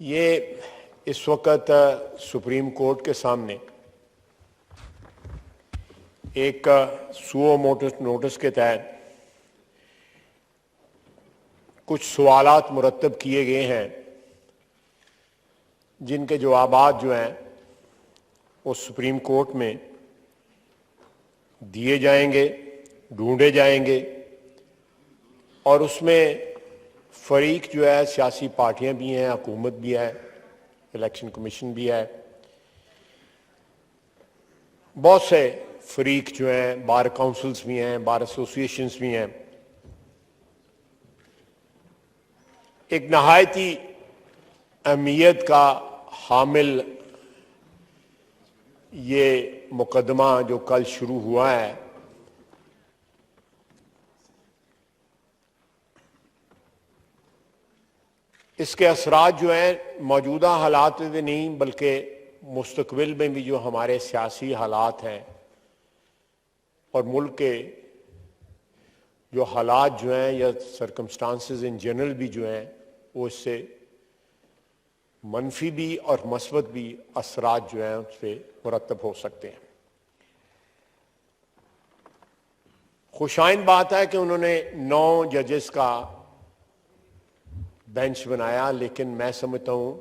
ये इस वक्त सुप्रीम कोर्ट के सामने एक सुओ नोटिस के तहत कुछ सवालात मुरतब किए गए हैं, जिनके जवाबात जो हैं वो सुप्रीम कोर्ट में दिए जाएंगे, ढूंढे जाएंगे और उसमें फरीक जो है सियासी पार्टियां भी हैं, हुकूमत भी है, इलेक्शन कमीशन भी है, बहुत से फरीक जो हैं, बार काउंसिल्स भी हैं, बार एसोसिएशंस भी हैं। एक नहायती अहमियत का हामिल ये मुकदमा जो कल शुरू हुआ है, इसके असरात जो हैं मौजूदा हालात में नहीं बल्कि मुस्तकबिल में भी जो हमारे सियासी हालात हैं और मुल्क के जो हालात जो हैं या सर्कमस्टांसेस इन जनरल भी जो हैं वो इससे मनफी भी और मस्बत भी असरात जो हैं उस पर मुरतब हो सकते हैं। खुशाइन बात है कि उन्होंने 9 जजेस का बेंच बनाया, लेकिन मैं समझता हूं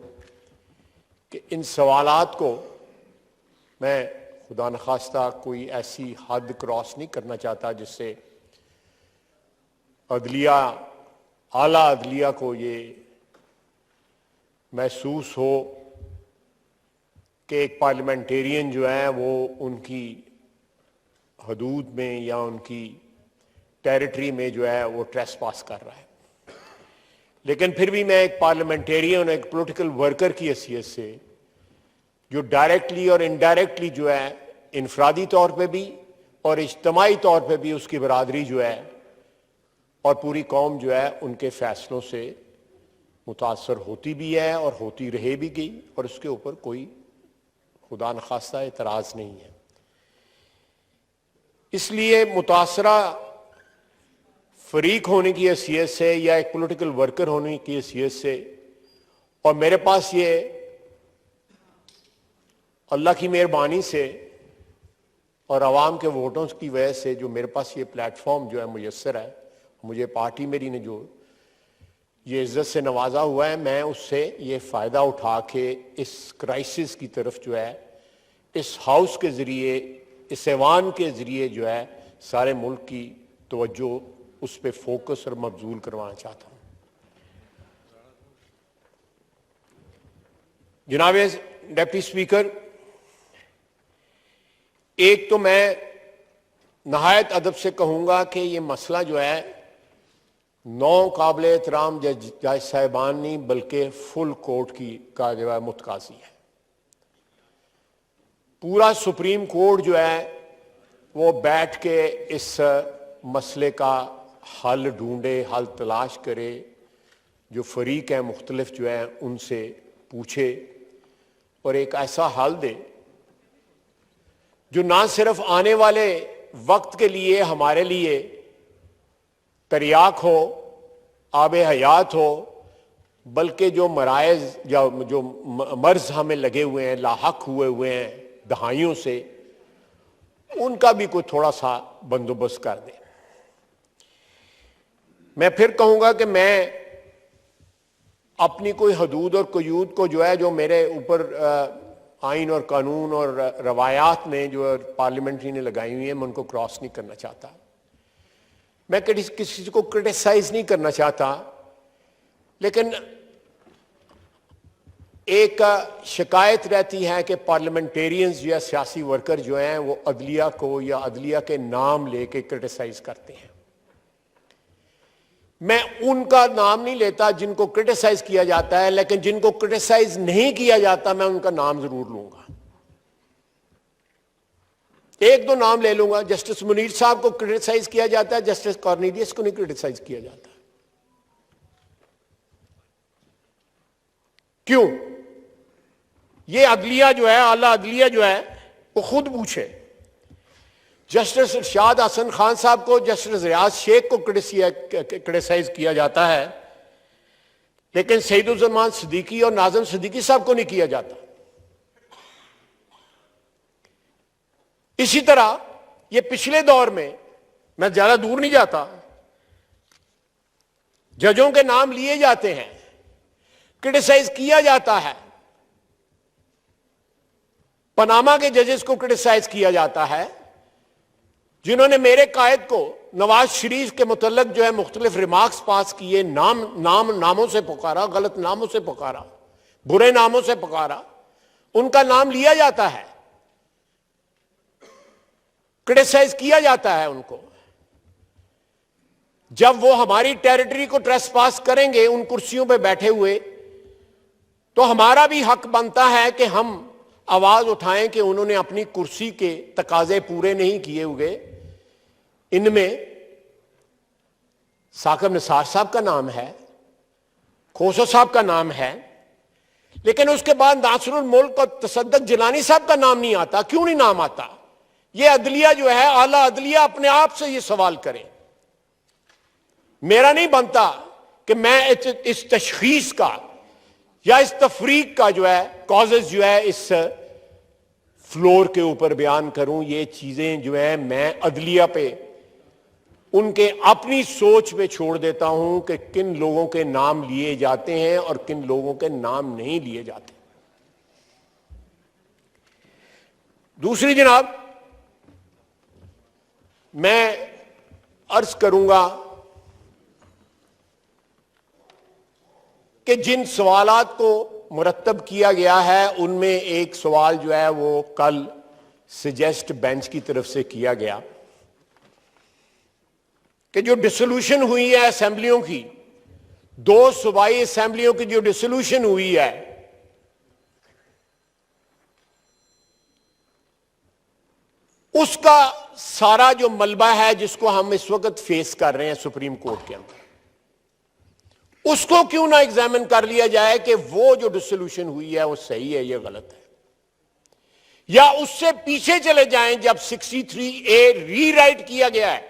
कि इन सवालात को मैं खुदा न खास्ता कोई ऐसी हद क्रॉस नहीं करना चाहता जिससे अदलिया, आला अदलिया को ये महसूस हो कि एक पार्लियामेंटेरियन जो है वो उनकी हदूद में या उनकी टेरिटरी में जो है वो ट्रेसपास कर रहा है। लेकिन फिर भी मैं एक पार्लियामेंटेरियन, एक पॉलिटिकल वर्कर की हैसियत से जो डायरेक्टली और इनडायरेक्टली जो है इनफरादी तौर पे भी और इज्तमाही तौर पे भी उसकी बरादरी जो है और पूरी कौम जो है उनके फैसलों से मुतासर होती भी है और होती रहे भी गई और उसके ऊपर कोई खुदा न खास्ता एतराज़ नहीं है। इसलिए मुतासरा फरीक होने की हैसियत से या एक पॉलिटिकल वर्कर होने की हैसियत से, और मेरे पास ये अल्लाह की मेहरबानी से और आवाम के वोटों की वजह से जो मेरे पास ये प्लेटफॉर्म जो है मुयस्सर है, मुझे पार्टी मेरी ने जो ये इज्जत से नवाजा हुआ है, मैं उससे ये फ़ायदा उठा के इस क्राइसिस की तरफ जो है इस हाउस के ज़रिए, इस ऐवान के ज़रिए जो है सारे मुल्क की तवज्जो उस पर फोकस और मबजूल करवाना चाहता हूं। जनाब डिप्टी स्पीकर, एक तो मैं नहायत अदब से कहूंगा कि ये मसला जो है 9 काबिल एहतराम जज साहिबान नहीं बल्कि फुल कोर्ट की का जो है मुतकाजी है। पूरा सुप्रीम कोर्ट जो है वो बैठ के इस मसले का हल ढूंढे, हल तलाश करे, जो फरीक हैं मुख्तलिफ जो हैं उनसे पूछे और एक ऐसा हल दे जो ना सिर्फ आने वाले वक्त के लिए हमारे लिए तरियाक हो, आब हयात हो, बल्कि जो मराइज या जो मर्ज हमें लगे हुए हैं, लाहक हुए हैं दहाइयों से, उनका भी कोई थोड़ा सा बंदोबस्त कर दे। मैं फिर कहूंगा कि मैं अपनी कोई हदूद और कयूद को जो है जो मेरे ऊपर आइन और कानून और रवायात ने जो पार्लियामेंट्री ने लगाई हुई है, मैं उनको क्रॉस नहीं करना चाहता। मैं किसी को क्रिटिसाइज नहीं करना चाहता, लेकिन एक शिकायत रहती है कि पार्लियामेंटेरियंस या सियासी वर्कर जो हैं वो अदलिया को या अदलिया के नाम लेके क्रिटिसाइज करते हैं। मैं उनका नाम नहीं लेता जिनको क्रिटिसाइज किया जाता है, लेकिन जिनको क्रिटिसाइज नहीं किया जाता मैं उनका नाम जरूर लूंगा। 1-2 नाम ले लूंगा। जस्टिस मुनीर साहब को क्रिटिसाइज किया जाता है, जस्टिस कॉर्नेलियस को नहीं क्रिटिसाइज किया जाता। क्यों? ये अदलिया जो है, आला अदलिया जो है, वो खुद पूछे। जस्टिस इरशाद हसन खान साहब को, जस्टिस रियाज शेख को क्रिटिसाइज किया जाता है लेकिन सईदुज़्ज़मान सिद्दीकी और नाज़िम सिद्दीकी साहब को नहीं किया जाता। इसी तरह ये पिछले दौर में, मैं ज्यादा दूर नहीं जाता, जजों के नाम लिए जाते हैं, क्रिटिसाइज किया जाता है, पनामा के जजेस को क्रिटिसाइज किया जाता है, जिन्होंने मेरे कायद को नवाज शरीफ के मुतल्लक जो है मुख्तलिफ रिमार्क्स पास किए, नामों से पुकारा, गलत नामों से पुकारा, बुरे नामों से पुकारा, उनका नाम लिया जाता है, क्रिटिसाइज किया जाता है उनको। जब वो हमारी टेरिटरी को ट्रेसपास करेंगे उन कुर्सियों पे बैठे हुए, तो हमारा भी हक बनता है कि हम आवाज उठाएं कि उन्होंने अपनी कुर्सी के तकाजे पूरे नहीं किए हुए। इनमें साकिब निसार साहब का नाम है, खोसो साहब का नाम है, लेकिन उसके बाद नासरुल मुल्क और तसद्दुक जिलानी साहब का नाम नहीं आता। क्यों नहीं नाम आता? ये अदलिया जो है, आला अदलिया अपने आप से ये सवाल करे। मेरा नहीं बनता कि मैं इस तशखीस का या इस तफरीक का जो है कॉजेज जो है इस फ्लोर के ऊपर बयान करूं। ये चीजें जो है मैं अदलिया पे, उनके अपनी सोच पे छोड़ देता हूं कि किन लोगों के नाम लिए जाते हैं और किन लोगों के नाम नहीं लिए जाते। दूसरी जनाब, मैं अर्ज करूंगा कि जिन सवालात को मुरत्तब किया गया है उनमें एक सवाल जो है वो कल सजेस्ट बेंच की तरफ से किया गया कि जो डिसोल्यूशन हुई है असेंबलियों की, 2 सूबाई असेंबलियों की जो डिसोल्यूशन हुई है, उसका सारा जो मलबा है जिसको हम इस वक्त फेस कर रहे हैं सुप्रीम कोर्ट के अंदर, उसको क्यों ना एग्जामिन कर लिया जाए कि वो जो डिसोल्यूशन हुई है वो सही है या गलत है, या उससे पीछे चले जाएं जब 63A रीराइट किया गया है,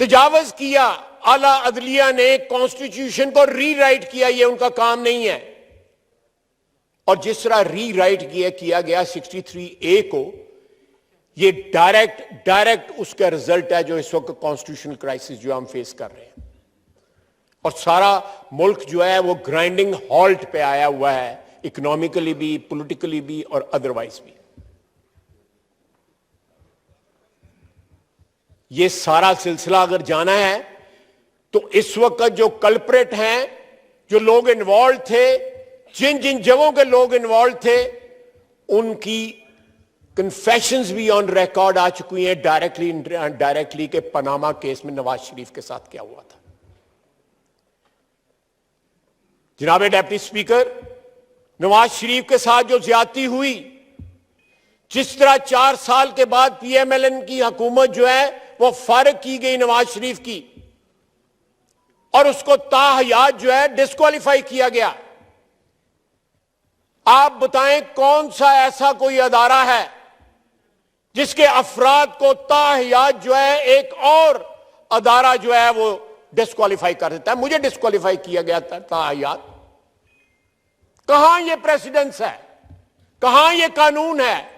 तजावज किया, आला अदलिया ने कॉन्स्टिट्यूशन को रीराइट किया, ये उनका काम नहीं है। और जिस तरह रीराइट किया गया 63A को, ये डायरेक्ट उसका रिजल्ट है जो इस वक्त कॉन्स्टिट्यूशनल क्राइसिस जो हम फेस कर रहे हैं, और सारा मुल्क जो है वो ग्राइंडिंग हॉल्ट पे आया हुआ है, इकोनॉमिकली भी, पॉलिटिकली भी और अदरवाइज भी। ये सारा सिलसिला अगर जाना है तो इस वक्त जो कल्प्रेट हैं, जो लोग इन्वॉल्व थे, जिन जिन जगहों के लोग इन्वॉल्व थे, उनकी कन्फेशंस भी ऑन रिकॉर्ड आ चुकी हैं, डायरेक्टली इनडायरेक्टली, के पनामा केस में नवाज शरीफ के साथ क्या हुआ था। जनाब डिप्टी स्पीकर, नवाज शरीफ के साथ जो ज्यादती हुई, जिस तरह 4 साल के बाद PMLN की हुकूमत जो है वो फारिग की गई नवाज शरीफ की, और उसको ताहयात जो है डिस्क्वालीफाई किया गया। आप बताएं कौन सा ऐसा कोई अदारा है जिसके अफराद को ताहयात जो है एक और अदारा जो है वो डिस्क्वालीफाई कर देता है? मुझे डिस्क्वालीफाई किया गया था ताहयात। कहां ये प्रेसिडेंस है, कहां ये कानून है?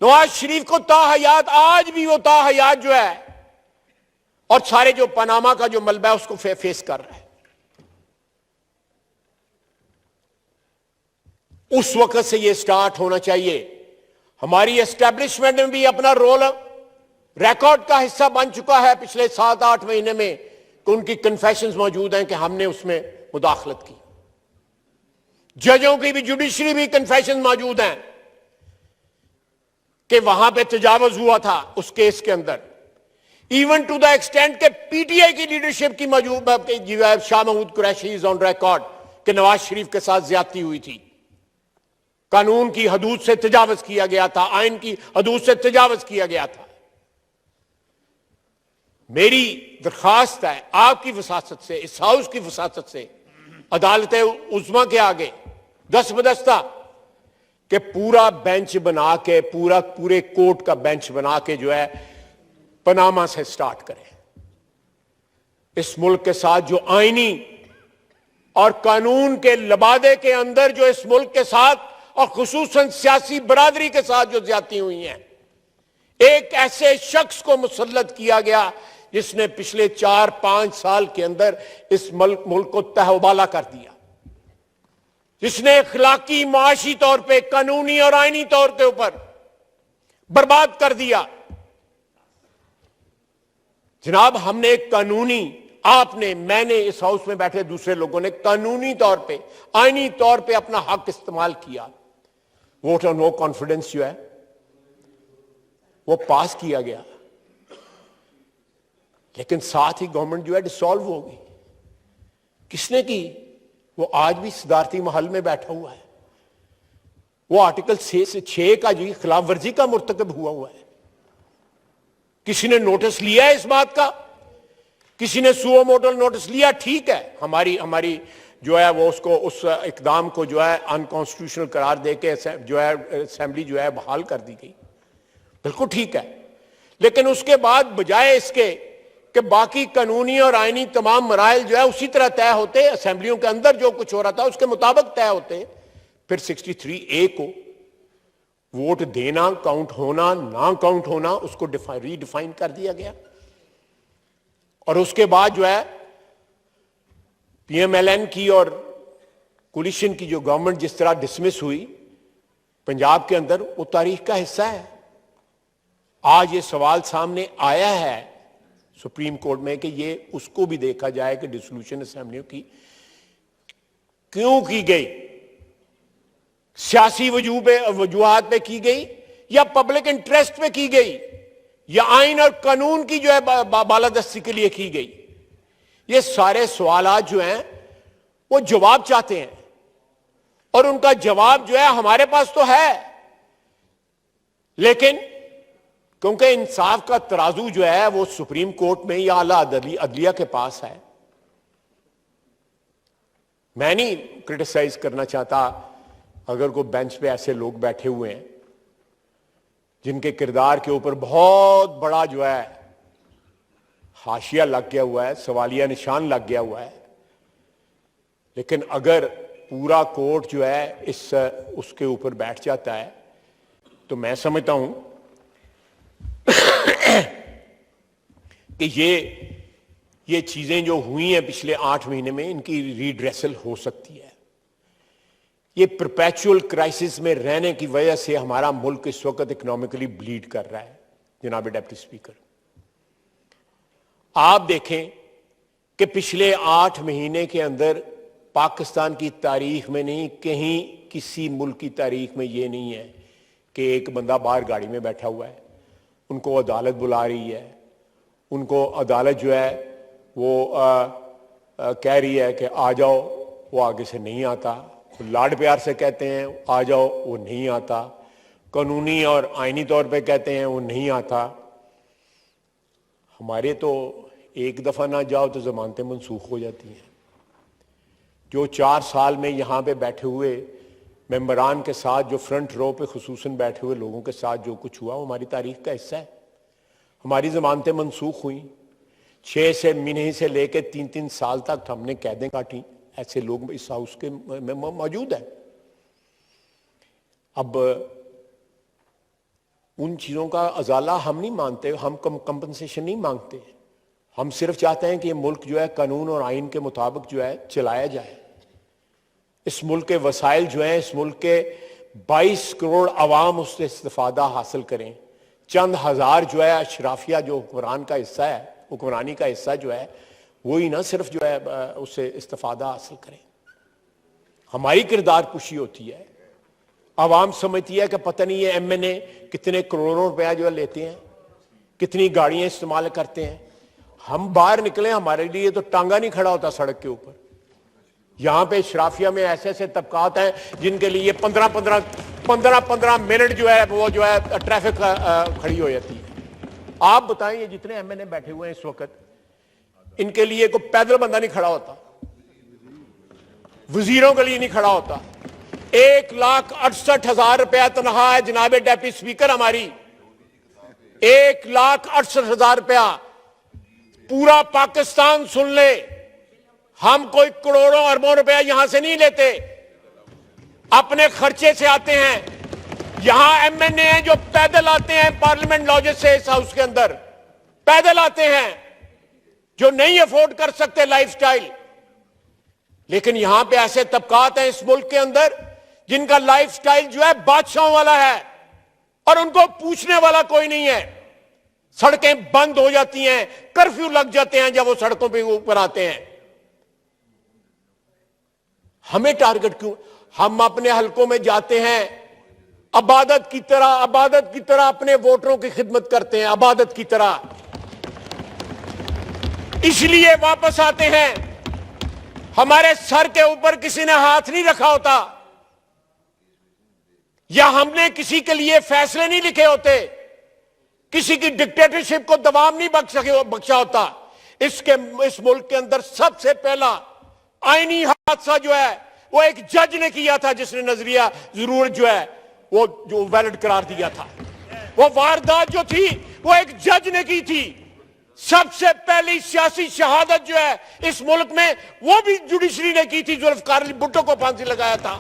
नवाज शरीफ को ताहयात, आज भी वो ताहयात जो है, और सारे जो पनामा का जो मलबा है उसको फेस कर रहा है। उस वक्त से ये स्टार्ट होना चाहिए। हमारी एस्टेब्लिशमेंट में भी अपना रोल रिकॉर्ड का हिस्सा बन चुका है पिछले 7-8 महीने में, कि उनकी कन्फेशंस मौजूद हैं कि हमने उसमें मुदाखलत की। जजों की भी, जुडिशरी भी कन्फेशन मौजूद हैं कि वहां पे तजावुज हुआ था उस केस के अंदर, इवन टू द एक्सटेंट के PTI की लीडरशिप की मौजूद, Shah Mahmood Qureshi is on record कि नवाज शरीफ के साथ ज्यादती हुई थी, कानून की हदूद से तजावुज किया गया था, आइन की हदूद से तजावुज किया गया था। मेरी दरखास्त है आपकी वसासत से, इस हाउस की वसासत से, अदालत उज़्मा के आगे दस्तबदस्ता कि पूरा बेंच बना के, पूरे कोर्ट का बेंच बना के जो है पनामा से स्टार्ट करें। इस मुल्क के साथ जो आईनी और कानून के लबादे के अंदर जो इस मुल्क के साथ और खुसूसन सियासी बरादरी के साथ जो ज्यादती हुई हैं, एक ऐसे शख्स को मुसल्लत किया गया जिसने पिछले 4-5 साल के अंदर इस मुल्क को तहवाला कर दिया, जिसने इखलाकी माशी तौर पे, कानूनी और आईनी तौर के ऊपर बर्बाद कर दिया। जनाब, हमने एक कानूनी, आपने, मैंने, इस हाउस में बैठे दूसरे लोगों ने कानूनी तौर पे, आईनी तौर पे अपना हक इस्तेमाल किया। वोट ऑन नो कॉन्फिडेंस जो है वो पास किया गया, लेकिन साथ ही गवर्नमेंट जो है डिसॉल्व हो गई। किसने की? वो आज भी सदारती महल में बैठा हुआ है। वो आर्टिकल 6 का जी खिलाफ वर्जी का मुर्तकब हुआ है। किसी ने नोटिस लिया है इस बात का? किसी ने सुओ मोटो नोटिस लिया? ठीक है, हमारी जो है वो उसको, उस इकदाम को जो है अनकॉन्स्टिट्यूशनल करार देके जो है असेंबली जो है बहाल कर दी गई, बिल्कुल ठीक है। लेकिन उसके बाद बजाय इसके कि बाकी कानूनी और आईनी तमाम मराइल जो है उसी तरह तय होते, असेंबलियों के अंदर जो कुछ हो रहा था उसके मुताबिक तय होते, फिर 63A को वोट देना, काउंट होना, ना काउंट होना, उसको रीडिफाइन कर दिया गया। और उसके बाद जो है PMLN की और कोलिशन की जो गवर्नमेंट जिस तरह डिसमिस हुई पंजाब के अंदर, वो तारीख का हिस्सा है। आज ये सवाल सामने आया है सुप्रीम कोर्ट में कि ये उसको भी देखा जाए कि डिसोल्यूशन असेंबलियों की क्यों की गई, सियासी वजूहात पे की गई या पब्लिक इंटरेस्ट पे की गई या आइन और कानून की जो है बालादस्ती के लिए की गई। ये सारे सवालात जो हैं वो जवाब चाहते हैं, और उनका जवाब जो है हमारे पास तो है, लेकिन क्योंकि इंसाफ का तराजू जो है वो सुप्रीम कोर्ट में या आला अदलिया के पास है। मैं नहीं क्रिटिसाइज करना चाहता अगर कोई बेंच पे ऐसे लोग बैठे हुए हैं जिनके किरदार के ऊपर बहुत बड़ा जो है हाशिया लग गया हुआ है, सवालिया निशान लग गया हुआ है, लेकिन अगर पूरा कोर्ट जो है उसके ऊपर बैठ जाता है तो मैं समझता हूं कि ये चीजें जो हुई हैं पिछले 8 महीने में, इनकी रीड्रेसल हो सकती है। ये परपेचुअल क्राइसिस में रहने की वजह से हमारा मुल्क इस वक्त इकोनॉमिकली ब्लीड कर रहा है। जनाब डिप्टी स्पीकर, आप देखें कि पिछले 8 महीने के अंदर पाकिस्तान की तारीख में नहीं, कहीं किसी मुल्क की तारीख में ये नहीं है कि एक बंदा बाहर गाड़ी में बैठा हुआ है, उनको अदालत बुला रही है, उनको अदालत जो है वो कह रही है कि आ जाओ, वो आगे से नहीं आता, लाड प्यार से कहते हैं आ जाओ, वो नहीं आता, कानूनी और आईनी तौर पे कहते हैं वो नहीं आता। हमारे तो एक दफ़ा ना जाओ तो ज़मानतें मनसूख हो जाती हैं। जो 4 साल में यहाँ पे बैठे हुए मेंबरान के साथ, जो फ्रंट रो पे खुसूसन बैठे हुए लोगों के साथ जो कुछ हुआ, वो हमारी तारीख का हिस्सा है। हमारी ज़मानतें मनसूख हुई, 6 महीने से लेकर 3-3 साल तक हमने कैदें काटी। ऐसे लोग इस हाउस के में मौजूद है। अब उन चीज़ों का अजाला हम नहीं मानते, हम कंपनसेशन नहीं मांगते, हम सिर्फ चाहते हैं कि ये मुल्क जो है कानून और आइन के मुताबिक जो है चलाया जाए। इस मुल्क के वसाइल जो हैं, इस मुल्क के 22 करोड़ आवाम उससे इस्तिफादा हासिल करें। चंद हज़ार जो है अशराफिया जो हुक्मरान का हिस्सा है, हुक्मरानी का हिस्सा जो है, वही ना सिर्फ जो है उससे इस्तिफादा हासिल करें। हमारी किरदार कुशी होती है। आवाम समझती है कि पता नहीं ये MNA कितने करोड़ों रुपया जो है लेते हैं, कितनी गाड़ियां इस्तेमाल करते हैं। हम बाहर निकले, हमारे लिए तो टांगा नहीं खड़ा होता सड़क के ऊपर। यहां पे शराफिया में ऐसे ऐसे तबकात हैं जिनके लिए 15 मिनट जो है वो जो है ट्रैफिक खड़ी हो जाती है। आप बताएं, ये जितने MNA बैठे हुए हैं इस वक्त, इनके लिए कोई पैदल बंदा नहीं खड़ा होता, वजीरों के लिए नहीं खड़ा होता। 1,68,000 रुपया तनख्वाह है जनाब डिप्टी स्पीकर हमारी, 1,68,000 रुपया। पूरा पाकिस्तान सुन ले, हम कोई करोड़ों अरबों रुपया यहां से नहीं लेते, अपने खर्चे से आते हैं। यहां एमएनए हैं जो पैदल आते हैं पार्लियामेंट लॉजेस से इस हाउस के अंदर, पैदल आते हैं, जो नहीं अफोर्ड कर सकते लाइफस्टाइल। लेकिन यहां पे ऐसे तबकात हैं इस मुल्क के अंदर जिनका लाइफस्टाइल जो है बादशाहों वाला है और उनको पूछने वाला कोई नहीं है। सड़कें बंद हो जाती हैं, कर्फ्यू लग जाते हैं जब वो सड़कों पे ऊपर आते हैं। हमें टारगेट क्यों? हम अपने हलकों में जाते हैं, इबादत की तरह अपने वोटरों की खिदमत करते हैं, इबादत की तरह। इसलिए वापस आते हैं। हमारे सर के ऊपर किसी ने हाथ नहीं रखा होता, या हमने किसी के लिए फैसले नहीं लिखे होते, किसी की डिक्टेटरशिप को दबाव नहीं बख्शा होता। इस मुल्क के अंदर सबसे पहला आईनी हादसा जो है वो एक जज ने किया था, जिसने नजरिया जरूर जो है वो जो वैलिड करार दिया था। वो वारदात जो थी वो एक जज ने की थी। सबसे पहली सियासी शहादत जो है इस मुल्क में वो भी जुडिशरी ने की थी। जुल्फकार अली भुट्टो को फांसी लगाया था।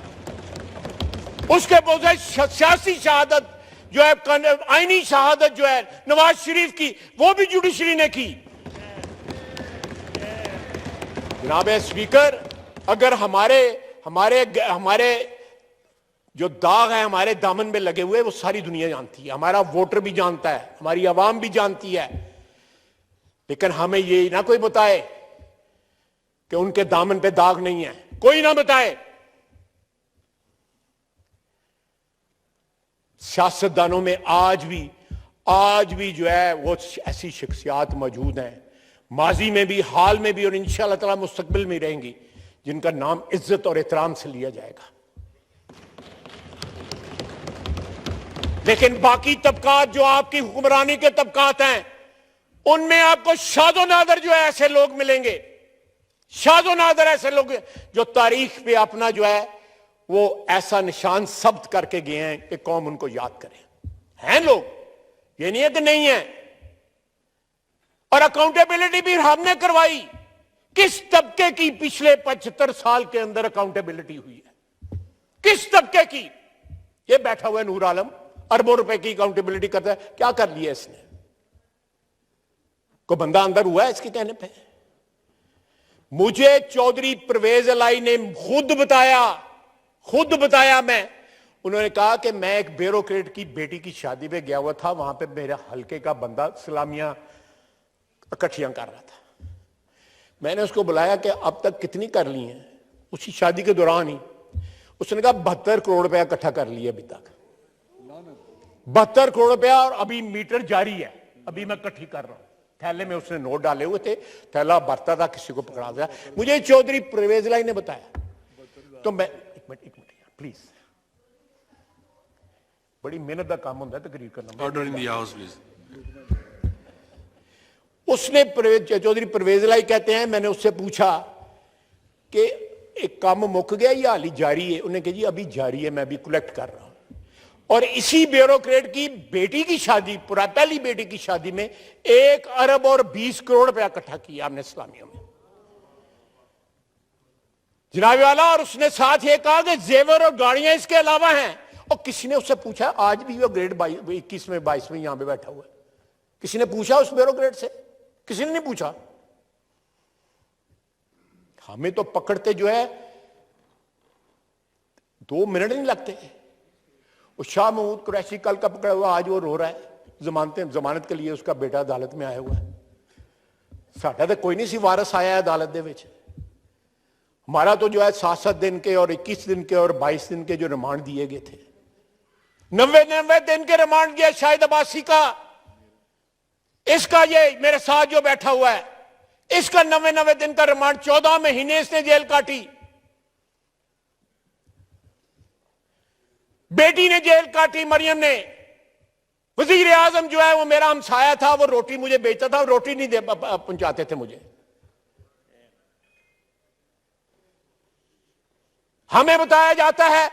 उसके बाद सियासी शहादत जो है, आईनी शहादत जो है नवाज शरीफ की, वो भी जुडिशरी ने की। जनाब स्पीकर, अगर हमारे जो दाग है हमारे दामन में लगे हुए वो सारी दुनिया जानती है, हमारा वोटर भी जानता है, हमारी आवाम भी जानती है। लेकिन हमें ये ना कोई बताए कि उनके दामन पे दाग नहीं है, कोई ना बताए। सियासतदानों में आज भी जो है वो ऐसी शख्सियात मौजूद हैं, माजी में भी, हाल में भी, और इंशाअल्लाह ताला मुस्तकबिल में रहेंगी, जिनका नाम इज्जत और एहतराम से लिया जाएगा। लेकिन बाकी तबकात जो आपकी हुक्मरानी के तबकात हैं, उनमें आपको शादो नादर जो है ऐसे लोग मिलेंगे, शादो नादर ऐसे लोग जो तारीख पे अपना जो है वो ऐसा निशान सब्त करके गए हैं कि कौम उनको याद करे। हैं लोग, ये नहीं है कि नहीं है। और अकाउंटेबिलिटी भी हमने करवाई। किस तबके की पिछले 75 साल के अंदर अकाउंटेबिलिटी हुई है? किस तबके की? ये बैठा हुआ है नूर आलम, अरबों रुपए की अकाउंटेबिलिटी करता है। क्या कर लिया इसने? को बंदा अंदर हुआ है इसके कहने पे? मुझे चौधरी परवेज इलाही ने खुद बताया मैं, उन्होंने कहा कि मैं एक ब्यूरोक्रेट की बेटी की शादी पे गया हुआ था, वहां पे मेरा हल्के का बंदा सलामियां इकट्ठियां कर रहा था। मैंने उसको बुलाया कि अब तक कितनी कर ली हैं, उसी शादी के दौरान ही। उसने कहा 72 करोड़ रुपया इकट्ठा कर लिया अभी तक, 72 करोड़ रुपया, और अभी मीटर जारी है, अभी मैं इकट्ठी कर रहा हूं। थैले में उसने नोट डाले हुए थे, थैला भरता था, किसी को पकड़ा दिया। मुझे चौधरी परवेज इलाही ने बताया। तो मैं एक मिनट प्लीज, बड़ी मेहनत का काम होता है तकरीर करना। Order in the house please. उसने चौधरी परवेज इलाही कहते हैं, मैंने उससे पूछा कि एक काम मुक गया या हाली जारी है? उन्होंने कहा जी अभी जारी है, मैं अभी कलेक्ट कर रहा हूं। और इसी ब्यूरोक्रेट की बेटी की शादी, पहली बेटी की शादी में 1 अरब और 20 करोड़ रुपया इकट्ठा किया हमने इस्लामियों में, जनाब वाला। और उसने साथ ये कहा कि जेवर और गाड़ियां इसके अलावा हैं। और किसी ने उससे पूछा, आज भी वो ग्रेड 21 में 22 में यहां पे बैठा हुआ है, किसी ने पूछा उस ब्यूरोक्रेट से? किसी ने नहीं पूछा। हमें तो पकड़ते जो है 2 मिनट नहीं लगते। शाह महमूद कुरैशी कल का पकड़ा हुआ, आज वो रो रहा है जमानत के लिए, उसका बेटा अदालत में आया हुआ है। साडा तो कोई नहीं सी वारस आया है अदालत दे विच। हमारा तो जो है 7-7 दिन के और 21 दिन के और 22 दिन के जो रिमांड दिए गए थे, 90 दिन के रिमांड दिया शाहिद अब्बासी का। इसका ये मेरे साथ जो बैठा हुआ है, इसका 90 दिन का रिमांड, 14 महीने इसने जेल काटी। बेटी ने जेल काटी, मरियम ने। वजीर आजम जो है वो मेरा हमसाया था, वो रोटी मुझे बेचता था, रोटी नहीं पहुंचाते थे मुझे। हमें बताया जाता है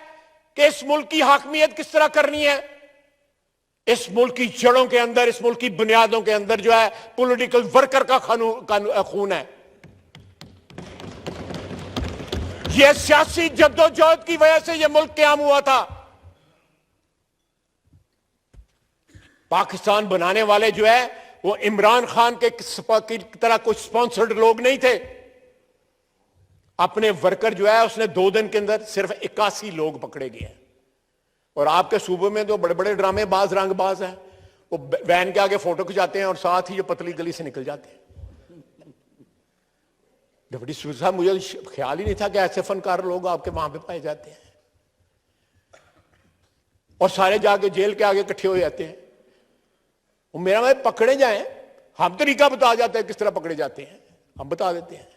कि इस मुल्क की हाकमियत किस तरह करनी है। इस मुल्क की जड़ों के अंदर, इस मुल्क की बुनियादों के अंदर जो है पॉलिटिकल वर्कर का खून है। यह सियासी जद्दोजहद की वजह से यह मुल्क कायम हुआ था। पाकिस्तान बनाने वाले जो है वो इमरान खान के की तरह कुछ स्पॉन्सर्ड लोग नहीं थे। अपने वर्कर जो है उसने 2 दिन के अंदर सिर्फ 81 लोग पकड़े गए हैं। और आपके सूबे में तो बड़े बड़े ड्रामेबाज, रंगबाज हैं, वो वैन के आगे फोटो खिंचाते हैं और साथ ही जो पतली गली से निकल जाते हैं। डिप्टी स्पीकर साहब, मुझे ख्याल ही नहीं था कि ऐसे फनकार लोग आपके वहां पे पाए जाते हैं और सारे जाके जेल के आगे इकट्ठे हो जाते हैं। वो मेरा भाई पकड़े जाए, हम तरीका बता जाते हैं किस तरह पकड़े जाते हैं, हम बता देते हैं।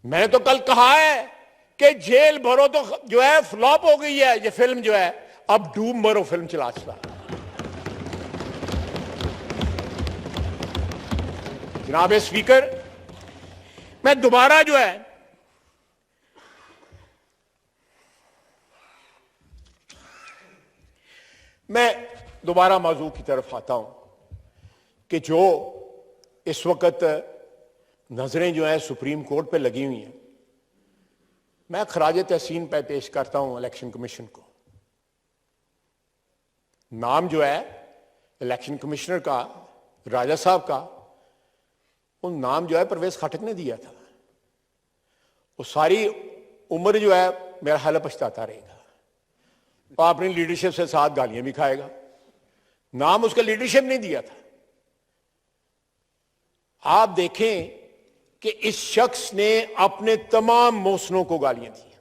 मैंने तो कल कहा है कि जेल भरो तो जो है फ्लॉप हो गई है ये फिल्म जो है, अब डूब मरो फिल्म चला। जनाब स्पीकर, मैं दोबारा जो है मौजू की तरफ आता हूं कि जो इस वक्त नजरें जो है सुप्रीम कोर्ट पे लगी हुई हैं, मैं खराज तहसीन पे पेश करता हूं इलेक्शन कमीशन को। नाम जो है इलेक्शन कमिश्नर का, राजा साहब का, वो नाम जो है परवेज खटक ने दिया था। वो सारी उम्र जो है मेरा हाल पछताता रहेगा, वो अपनी लीडरशिप से साथ गालियां भी खाएगा। नाम उसका लीडरशिप नहीं दिया था। आप देखें कि इस शख्स ने अपने तमाम मौसनों को गालियां दी।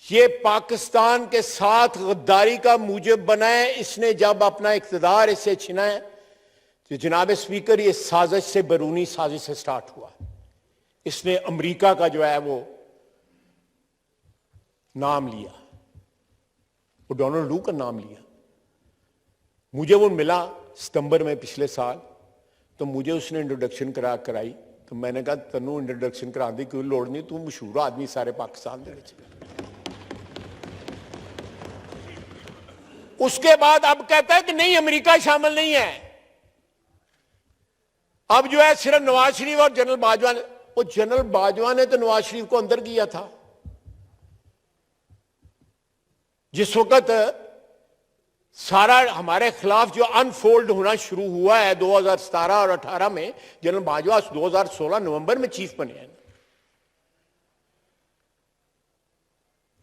ये पाकिस्तान के साथ गद्दारी का मूजब बना है। इसने जब अपना इख्तिदार इससे छिना है तो जनाब स्पीकर, ये साजिश से, बैरूनी साजिश से स्टार्ट हुआ। इसने अमेरिका का जो है वो नाम लिया, वो डोनाल्ड ट्रंप का नाम लिया। मुझे वो मिला सितंबर में पिछले साल, तो मुझे उसने इंट्रोडक्शन कराई। तो मैंने कहा तनु इंट्रोडक्शन करा दी कोई लोड़ नहीं, तू मशहूर आदमी सारे पाकिस्तान दे विच। उसके बाद अब कहता है कि नहीं अमेरिका शामिल नहीं है। अब जो है सिर्फ नवाज शरीफ और जनरल बाजवा ने, वो जनरल बाजवा ने तो नवाज शरीफ को अंदर किया था। जिस वक्त सारा हमारे खिलाफ जो अनफोल्ड होना शुरू हुआ है 2017 और 18 में, जनरल बाजवा 2016 नवंबर में चीफ बने हैं।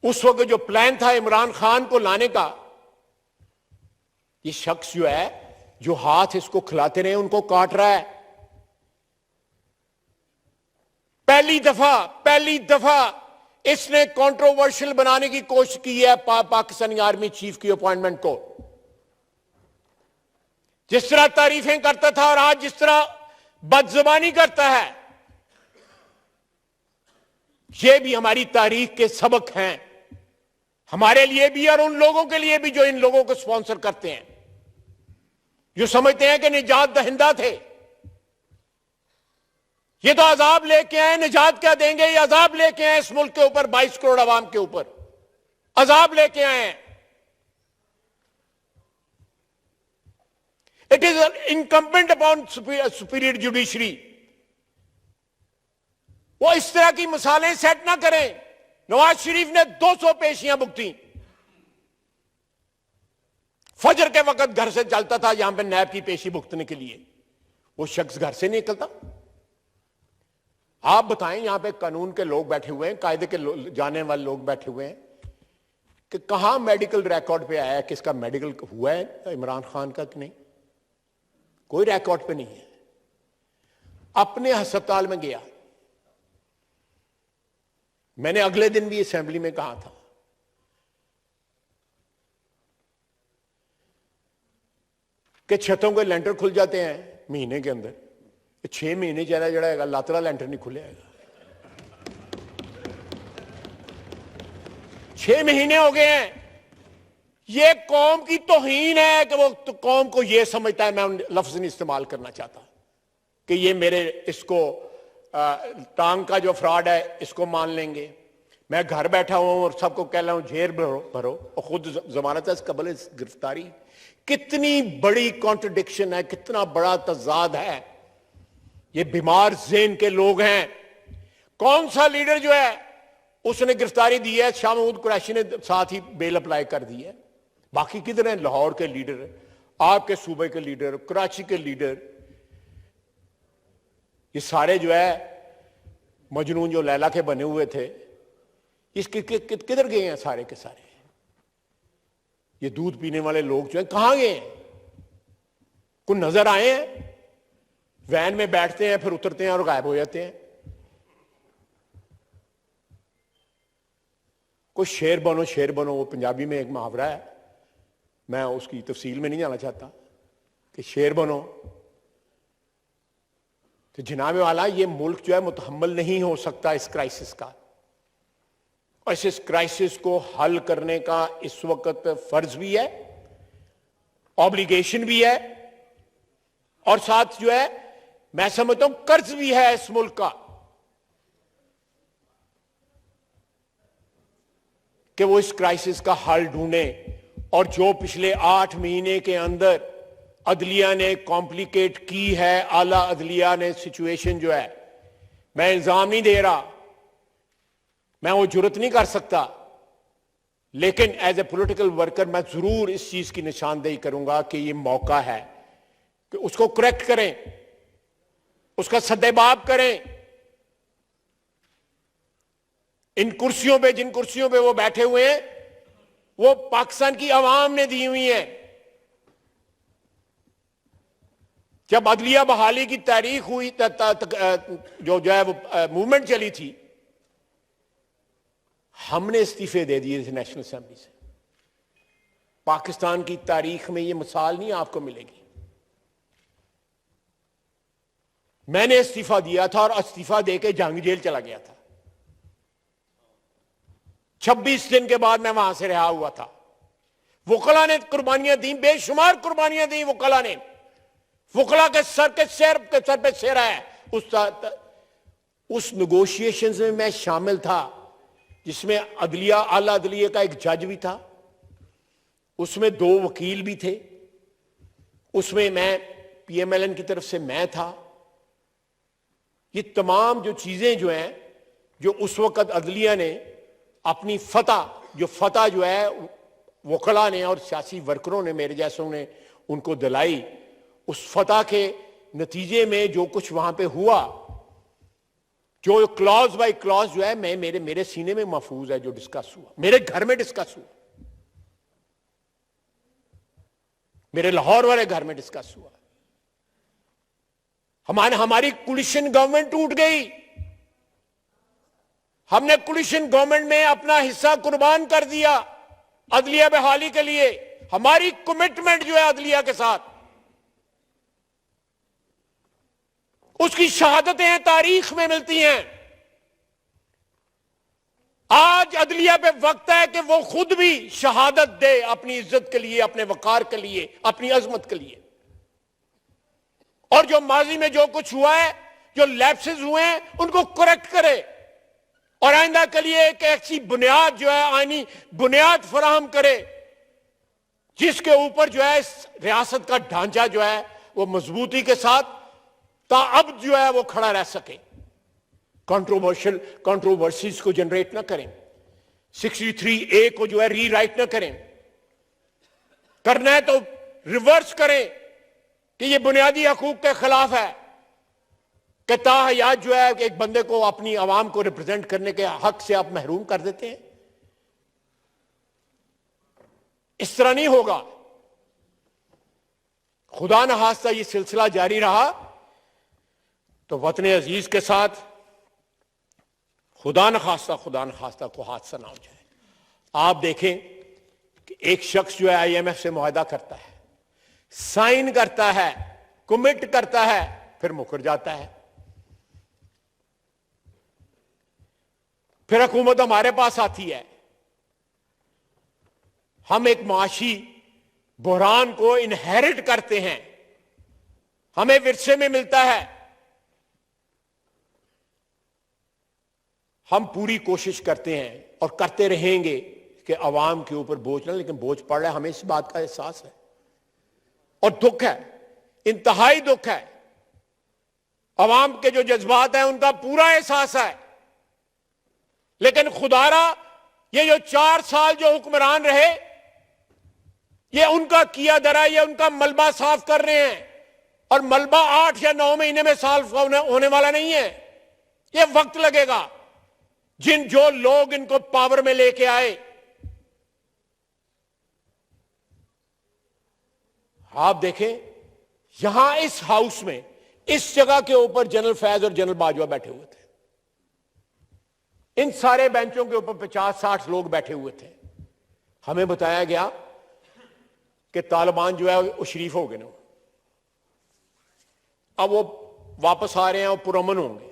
उस वक्त जो प्लान था इमरान खान को लाने का, ये शख्स जो है जो हाथ इसको खिलाते रहे उनको काट रहा है। पहली दफा इसने कंट्रोवर्शियल बनाने की कोशिश की है पाकिस्तानी आर्मी चीफ की अपॉइंटमेंट को। जिस तरह तारीफें करता था और आज जिस तरह बदजुबानी करता है, ये भी हमारी तारीख के सबक हैं, हमारे लिए भी और उन लोगों के लिए भी जो इन लोगों को स्पॉन्सर करते हैं, जो समझते हैं कि निजात दहिंदा थे। ये तो अजाब लेके आए, निजात क्या देंगे? ये अजाब लेके आए इस मुल्क के ऊपर, 22 करोड़ आवाम के ऊपर अजाब लेके आए हैं। It is incumbent upon superior judiciary. वो इस तरह की मिसालें सेट ना करें। नवाज शरीफ ने 200 पेशियां भुगती। फजर के वक्त घर से चलता था यहां पे नैब की पेशी भुगतने के लिए, वो शख्स घर से नहीं निकलता। आप बताएं, यहां पे कानून के लोग बैठे हुए हैं, कायदे के जाने वाले लोग बैठे हुए हैं, कि कहां मेडिकल रिकॉर्ड पे आया है किसका मेडिकल हुआ है इमरान खान का कि नहीं? कोई रिकॉर्ड पे नहीं है। अपने अस्पताल में गया, मैंने अगले दिन भी असेंबली में कहा था कि छतों के लेंटर खुल जाते हैं महीने के अंदर, 6 महीने चला जड़ा लातरा लेंटर नहीं खुलेगा। 6 महीने हो गए हैं। ये कौम की तौहीन है कि वो तो कौम को ये समझता है, मैं लफ्ज नहीं इस्तेमाल करना चाहता, कि ये मेरे इसको टांग का जो फ्रॉड है इसको मान लेंगे, मैं घर बैठा हुआ हूं और सबको कह रहा हूं जेल भरो भरो और खुद जमानत कबल गिरफ्तारी। कितनी बड़ी कॉन्ट्रडिक्शन है, कितना बड़ा तजाद है। ये बीमार ज़हन के लोग हैं। कौन सा लीडर जो है उसने गिरफ्तारी दी है? शाह महमूद कुरैशी ने साथ ही बेल अप्लाई कर दी है। बाकी किधर हैं? लाहौर के लीडर, आपके सूबे के लीडर, कराची के लीडर, ये सारे जो है मजनून जो लैला के बने हुए थे, इसके किधर गए हैं सारे के सारे? ये दूध पीने वाले लोग जो हैं कहां गए हैं? कोई नजर आए हैं? वैन में बैठते हैं फिर उतरते हैं और गायब हो जाते हैं। कोई शेर बनो, वो पंजाबी में एक मुहावरा है, मैं उसकी तफसील में नहीं जाना चाहता कि शेर बनो। तो जनाब वाला, ये मुल्क जो है मुतहम्मल नहीं हो सकता इस क्राइसिस का। और इस क्राइसिस को हल करने का इस वक्त फर्ज भी है, ऑब्लिगेशन भी है, और साथ जो है मैं समझता हूं कर्ज भी है इस मुल्क का कि वो इस क्राइसिस का हल ढूंढे। और जो पिछले 8 महीने के अंदर अदलिया ने कॉम्प्लिकेट की है, आला अदलिया ने सिचुएशन जो है, मैं इल्जाम नहीं दे रहा, मैं वो जुर्रत नहीं कर सकता, लेकिन एज ए पॉलिटिकल वर्कर मैं जरूर इस चीज की निशानदेही करूंगा कि ये मौका है कि उसको करेक्ट करें, उसका सद्देबाब करें। इन कुर्सियों पे, जिन कुर्सियों पे वो बैठे हुए हैं, वो पाकिस्तान की आवाम ने दी हुई है। जब अदलिया बहाली की तारीख हुई, जो है वो मूवमेंट चली थी, हमने इस्तीफे दे दिए थे नेशनल असेंबली से। पाकिस्तान की तारीख में ये मिसाल नहीं आपको मिलेगी। मैंने इस्तीफा दिया था और इस्तीफा देके जंग जेल चला गया था। 26 दिन के बाद मैं वहां से रिहा हुआ था। वकला ने कुर्बानियां दी, बेशुमार कुर्बानियां दी वकला ने। वकला के सर पे सिर है। उस नेगोशिएशन में मैं शामिल था जिसमें अदलिया, आला अदलिया का एक जज भी था, उसमें 2 वकील भी थे, उसमें मैं PMLN की तरफ से मैं था। ये तमाम जो चीजें जो हैं, जो उस वक्त अदलिया ने अपनी फतह जो है वकला ने और सियासी वर्करों ने, मेरे जैसों ने उनको दिलाई, उस फतह के नतीजे में जो कुछ वहां पे हुआ, जो क्लॉज बाय क्लॉज जो है मेरे सीने में महफूज है, जो डिस्कस हुआ, मेरे घर में डिस्कस हुआ, मेरे लाहौर वाले घर में डिस्कस हुआ। हमारी कोलिशन गवर्नमेंट टूट गई। हमने कोलिशन गवर्नमेंट में अपना हिस्सा कुर्बान कर दिया अदलिया बहाली के लिए। हमारी कमिटमेंट जो है अदलिया के साथ, उसकी शहादतें तारीख में मिलती हैं। आज अदलिया पे वक्त है कि वो खुद भी शहादत दे अपनी इज्जत के लिए, अपने वकार के लिए, अपनी अजमत के लिए। और जो माजी में जो कुछ हुआ है, जो लैप्सेस हुए हैं, उनको करेक्ट करे और आइंदा के लिए एक ऐसी बुनियाद जो है, आईनी बुनियाद फराहम करे जिसके ऊपर जो है इस रियासत का ढांचा जो है वो मजबूती के साथ अब जो है वो खड़ा रह सके। कंट्रोवर्सीज को जनरेट ना करें, 63A को जो है रीराइट ना करें, करना है तो रिवर्स करें कि ये बुनियादी हकूक के खिलाफ है कि ताहयात जो है एक बंदे को अपनी आवाम को रिप्रेजेंट करने के हक से आप महरूम कर देते हैं। इस तरह नहीं होगा। खुदा न खास्ता ये सिलसिला जारी रहा तो वतन अजीज के साथ खुदा न खास्ता को हादसा ना हो जाए। आप देखें कि एक शख्स जो है IMF से मुआहदा करता है, साइन करता है, कमिट करता है, फिर मुकर जाता है। फिर हुकूमत हमारे पास आती है, हम एक माशी बुहरान को इनहेरिट करते हैं, हमें विरसे में मिलता है, हम पूरी कोशिश करते हैं और करते रहेंगे कि अवाम के ऊपर बोझ ना, लेकिन बोझ पड़ रहा है, हमें इस बात का एहसास है और दुख है, इंतहाई दुख है। अवाम के जो जज्बात हैं उनका पूरा एहसास है, लेकिन खुदारा ये जो 4 साल जो हुक्मरान रहे, ये उनका किया धरा, ये उनका मलबा साफ कर रहे हैं, और मलबा 8 या 9 महीने में साफ होने वाला नहीं है, ये वक्त लगेगा। जो लोग इनको पावर में लेके आए, आप देखें यहां इस हाउस में, इस जगह के ऊपर जनरल फैज और जनरल बाजवा बैठे हुए थे, इन सारे बेंचों के ऊपर 50-60 लोग बैठे हुए थे। हमें बताया गया कि तालिबान जो है वो शरीफ हो गए ना, अब वो वापस आ रहे हैं और पुरअमन होंगे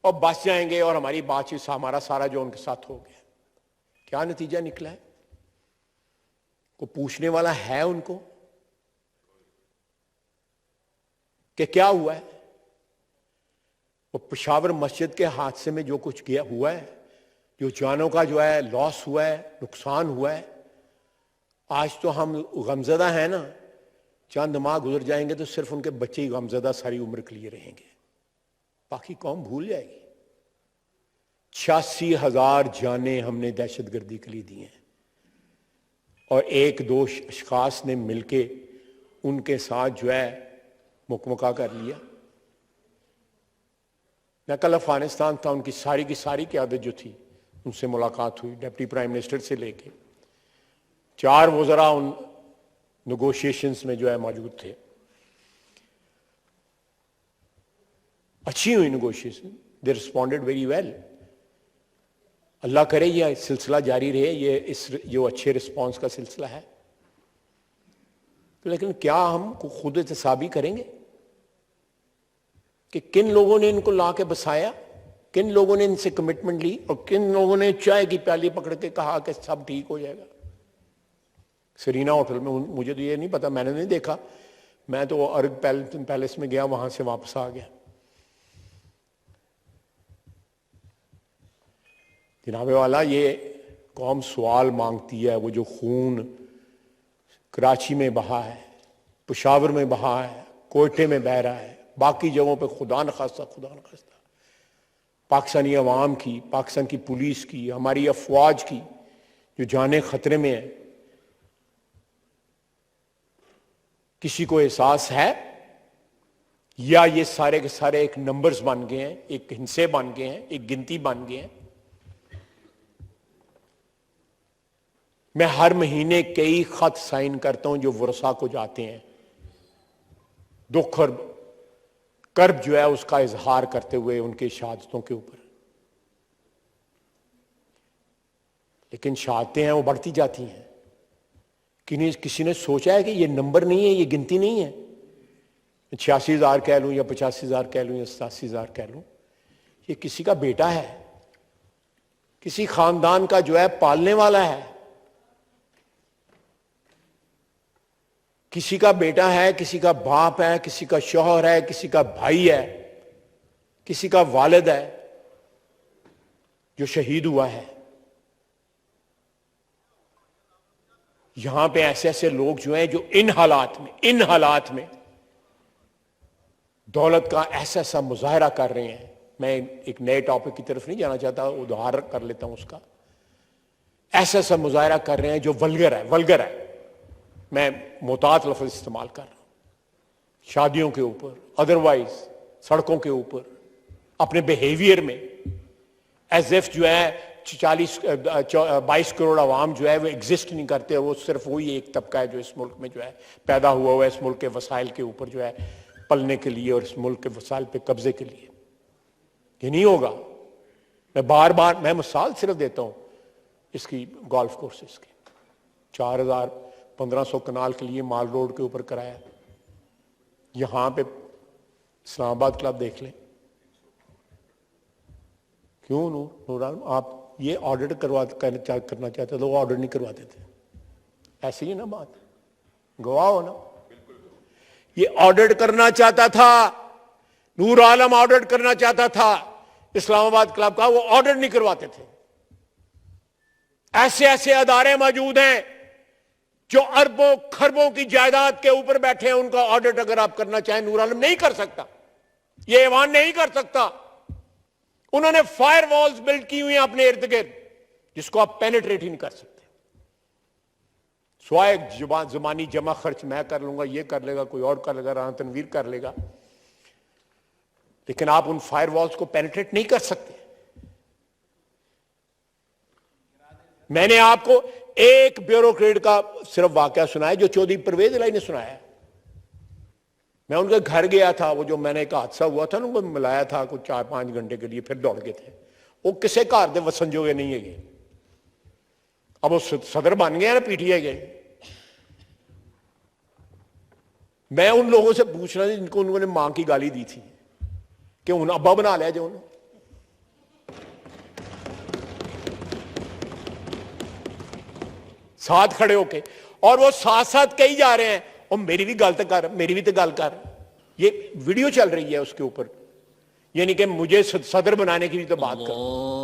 और बच जाएंगे और हमारी बातचीत हमारा सारा जो उनके साथ हो गया। क्या नतीजा निकला है? को पूछने वाला है उनको कि क्या हुआ है? वो पेशावर मस्जिद के हादसे में जो कुछ किया हुआ है, जो जानों का जो है लॉस हुआ है, नुकसान हुआ है, आज तो हम गमजदा हैं ना, चंद माह गुजर जाएंगे तो सिर्फ उनके बच्चे ही गमजदा सारी उम्र के लिए रहेंगे, बाकी कौम भूल जाएगी। 86,000 जानें हमने दहशतगर्दी के लिए दी हैं और 1-2 अशखास ने मिलके उनके साथ जो है मुकमका कर लिया। मैं कल अफगानिस्तान था, उनकी सारी की सारी क़यादत जो थी उनसे मुलाकात हुई, डिप्टी प्राइम मिनिस्टर से लेके 4 वज़रा उन नेगोशिएशंस में जो है मौजूद थे। अच्छी हुई negotiation, they responded very well. अल्लाह करे यह सिलसिला जारी रहे, ये इस जो अच्छे रिस्पॉन्स का सिलसिला है। तो लेकिन क्या हम खुद एहतसाबी करेंगे कि किन लोगों ने इनको ला के बसाया, किन लोगों ने इनसे कमिटमेंट ली और किन लोगों ने चाय की प्याली पकड़ के कहा कि सब ठीक हो जाएगा। सरीना होटल में, मुझे तो ये नहीं पता, मैंने नहीं देखा, मैं तो अर्ग पैलेस में गया, वहां से वापस आ गया। जनाबे वाला, ये कौम सवाल मांगती है, वो जो खून कराची में बहा है, पेशावर में बहा है, कोयटे में बह रहा है, बाकी जगहों पे खुदा न खास्ता पाकिस्तानी अवाम की, पाकिस्तान की पुलिस की, हमारी अफवाज की जो जाने खतरे में है, किसी को एहसास है या ये सारे के सारे एक नंबर्स बन गए हैं, एक हिस्से बन गए हैं, एक गिनती बन गए हैं? मैं हर महीने कई खत साइन करता हूं जो वरसा को जाते हैं, दुख और कर्ब जो है उसका इजहार करते हुए उनके शहादतों के ऊपर। लेकिन शहादतें हैं वो बढ़ती जाती हैं। किसी ने सोचा है कि ये नंबर नहीं है, ये गिनती नहीं है, 86,000 कह लूं या 85,000 कह लूं या 87,000 कह लूं, ये किसी का बेटा है, किसी खानदान का जो है पालने वाला है, किसी का बेटा है, किसी का बाप है, किसी का शौहर है, किसी का भाई है, किसी का वालिद है जो शहीद हुआ है। यहां पे ऐसे ऐसे लोग जो हैं जो इन हालात में दौलत का ऐसा ऐसा मुजाहरा कर रहे हैं। मैं एक नए टॉपिक की तरफ नहीं जाना चाहता, उदाहरण कर लेता हूं उसका। ऐसा ऐसा मुजाहरा कर रहे हैं जो वल्गर है, मैं मोहतात लफ्ज इस्तेमाल कर रहा हूं, शादियों के ऊपर, अदरवाइज सड़कों के ऊपर, अपने बिहेवियर में एज इफ जो है 22 करोड़ आवाम जो है वो एग्जिस्ट नहीं करते, वो सिर्फ वही एक तबका है जो इस मुल्क में जो है पैदा हुआ है, इस मुल्क के वसाइल के ऊपर जो है पलने के लिए और इस मुल्क के वसाइल पे कब्जे के लिए। ये नहीं होगा। मैं बार बार मैं मिसाल सिर्फ देता हूं इसकी, गोल्फ कोर्सेस की 4,000-1,500 कनाल के लिए माल रोड के ऊपर कराया। यहां पे इस्लामाबाद क्लब देख लें, क्यों नूर आलम आप ये ऑडिट करना चाहते तो वो ऑडिट नहीं करवाते थे? ऐसी ही ना बात, गवाह हो ना। ये ऑडिट करना चाहता था, नूर आलम ऑडिट करना चाहता था, इस्लामाबाद क्लब का, वो ऑडिट नहीं करवाते थे। ऐसे ऐसे अदारे मौजूद हैं जो अरबों खरबों की जायदाद के ऊपर बैठे हैं, उनका ऑडिट अगर आप करना चाहें नूर आलम नहीं कर सकता, ये ऐवान नहीं कर सकता। उन्होंने फायर वॉल्स बिल्ड की हुई हैं अपने इर्द गिर्द, जिसको आप पेनिट्रेट ही नहीं कर सकते। स्वाय जुबानी जमा खर्च मैं कर लूंगा, ये कर लेगा, कोई और कर लेगा, राना तनवीर कर लेगा, लेकिन आप उन फायर वॉल्स को पेनिट्रेट नहीं कर सकते। मैंने आपको एक ब्यूरोक्रेट का सिर्फ वाकया सुनाया जो चौधरी परवेज इलाही ने सुनाया। मैं उनके घर गया था, वो जो मैंने एक हादसा हुआ था ना, उनको मिलाया था कुछ 4-5 घंटे के लिए, फिर दौड़ गए थे। वो किसे घर दे वसन जोगे नहीं है। अब वो सदर बन गए ना पीटीआई के। मैं उन लोगों से पूछना था जिनको उन्होंने मां की गाली दी थी कि उन्हें अब्बा बना लिया जो उन्होंने। साथ खड़े होके, और वो साथ साथ कही जा रहे हैं, और मेरी भी गल कर, मेरी भी तो गल कर। ये वीडियो चल रही है उसके ऊपर, यानी कि मुझे सदर बनाने की भी तो बात कर।